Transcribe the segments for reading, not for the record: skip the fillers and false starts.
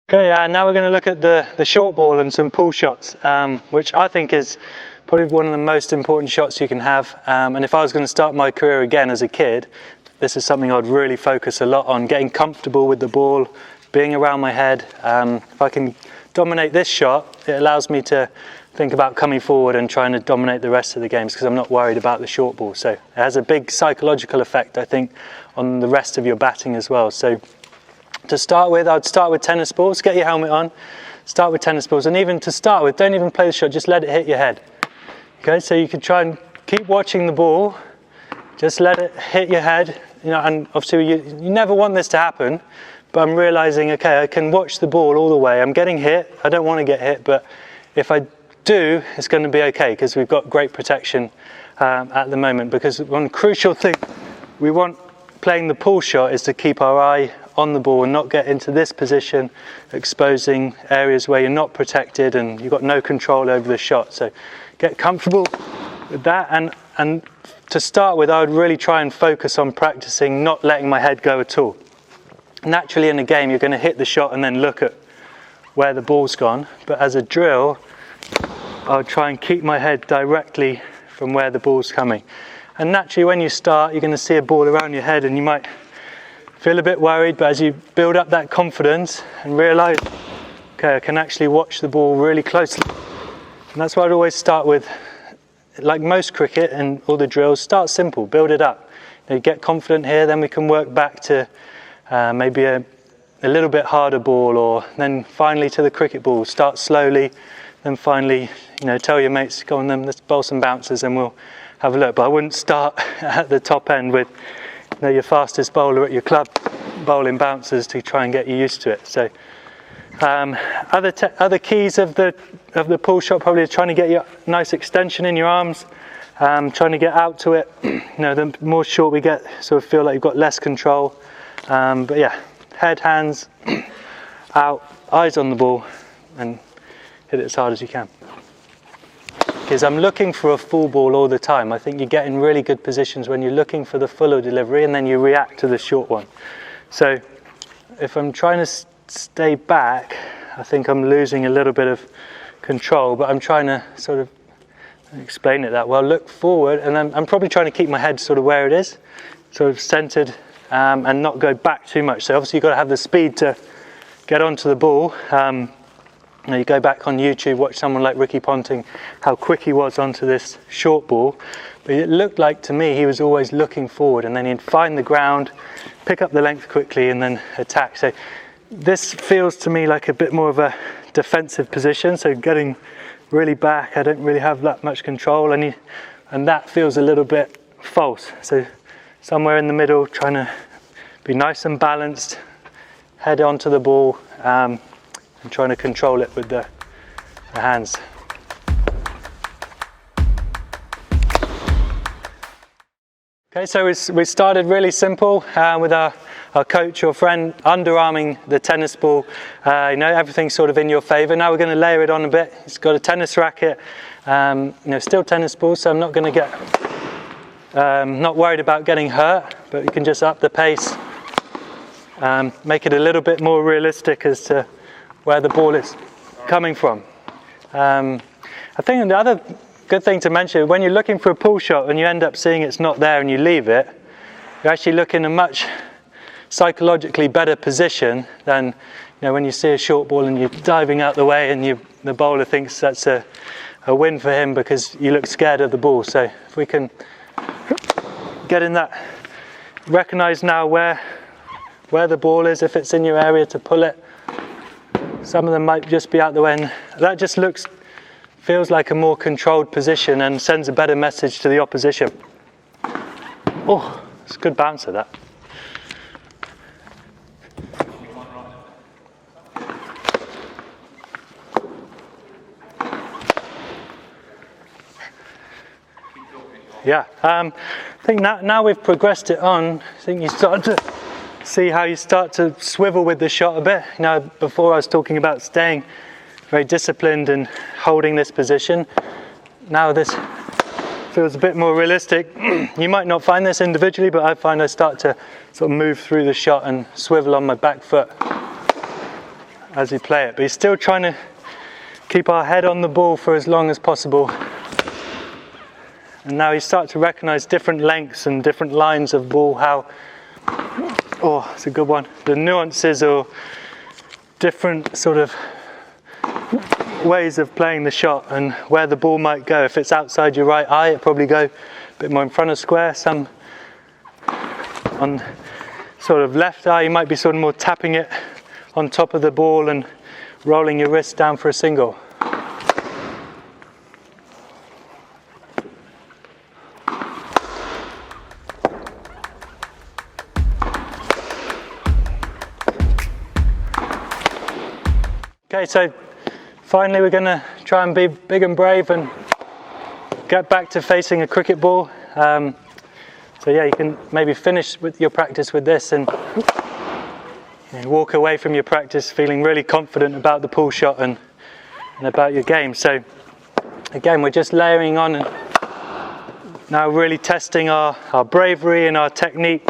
Okay, now we're going to look at the short ball and some pull shots, which I think is probably one of the most important shots you can have. And if I was going to start my career again as a kid, this is something I'd really focus a lot on, getting comfortable with the ball, being around my head. If I can dominate this shot, it allows me to think about coming forward and trying to dominate the rest of the games because I'm not worried about the short ball. So it has a big psychological effect, I think, on the rest of your batting as well. So to start with, I'd start with tennis balls, get your helmet on, start with tennis balls, and even to start with, don't even play the shot, just let it hit your head. Okay, so you can try and keep watching the ball, just let it hit your head, you know, and obviously you never want this to happen, but I'm realizing, okay, I can watch the ball all the way, I'm getting hit, I don't want to get hit, but if I do, it's going to be okay, because we've got great protection at the moment, because one crucial thing we want playing the pull shot is to keep our eye on the ball and not get into this position, exposing areas where you're not protected and you've got no control over the shot. So get comfortable with that, and to start with, I would really try and focus on practicing not letting my head go at all. Naturally in a game you're going to hit the shot and then look at where the ball's gone, but as a drill I would try and keep my head directly from where the ball's coming. And naturally when you start you're going to see a ball around your head and you might feel a bit worried, but as you build up that confidence and realise, okay, I can actually watch the ball really closely. And that's why I'd always start with, like most cricket and all the drills, start simple, build it up. You get confident here, then we can work back to maybe a little bit harder ball, or then finally to the cricket ball. Start slowly, then finally, you know, tell your mates, go on then, let's bowl some bouncers and we'll have a look. But I wouldn't start at the top end with, you know, your fastest bowler at your club bowling bouncers to try and get you used to it. So other keys of the pull shot probably is trying to get your nice extension in your arms, trying to get out to it. You know, the more short we get, sort of feel like you've got less control. But yeah, head, hands out, eyes on the ball, and hit it as hard as you can. Because I'm looking for a full ball all the time. I think you get in really good positions when you're looking for the fuller delivery and then you react to the short one. So if I'm trying to stay back, I think I'm losing a little bit of control, but I'm trying to sort of explain it that well. Look forward, and I'm probably trying to keep my head sort of where it is, sort of centered, and not go back too much. So obviously you've got to have the speed to get onto the ball. Now you go back on YouTube, watch someone like Ricky Ponting, how quick he was onto this short ball. But it looked like to me he was always looking forward, and then he'd find the ground, pick up the length quickly and then attack. So this feels to me like a bit more of a defensive position, so getting really back, I don't really have that much control, and that feels a little bit false. So somewhere in the middle, trying to be nice and balanced, head onto the ball, and trying to control it with the hands. Okay, so we started really simple with our coach or friend underarming the tennis ball. You know, everything's sort of in your favour. Now we're going to layer it on a bit. It's got a tennis racket, you know, still tennis ball, so I'm not going to get, not worried about getting hurt, but you can just up the pace, make it a little bit more realistic as to where the ball is coming from. I think the other good thing to mention, when you're looking for a pull shot and you end up seeing it's not there and you leave it, you actually look in a much psychologically better position than, you know, when you see a short ball and you're diving out the way and the bowler thinks that's a win for him because you look scared of the ball. So if we can get in that, recognize now where the ball is, if it's in your area, to pull it. Some of them might just be out the way, and that just feels like a more controlled position and sends a better message to the opposition. Oh, it's a good bouncer, that. Yeah, I think now we've progressed it on. I think you start to see how you start to swivel with the shot a bit. You know, before I was talking about staying very disciplined and holding this position. Now this feels a bit more realistic. You might not find this individually, but I find I start to sort of move through the shot and swivel on my back foot. as we play it, but he's still trying to keep our head on the ball for as long as possible. And now you start to recognize different lengths and different lines of ball, how, oh, it's a good one, the nuances or different sort of ways of playing the shot and where the ball might go. If it's outside your right eye, it'll probably go a bit more in front of square. Some on sort of left eye, you might be sort of more tapping it on top of the ball and rolling your wrist down for a single. Okay, so finally we're going to try and be big and brave and get back to facing a cricket ball. So yeah, you can maybe finish with your practice with this and walk away from your practice feeling really confident about the pull shot and about your game. So again, we're just layering on and now really testing our bravery, and our technique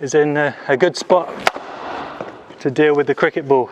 is in a good spot to deal with the cricket ball.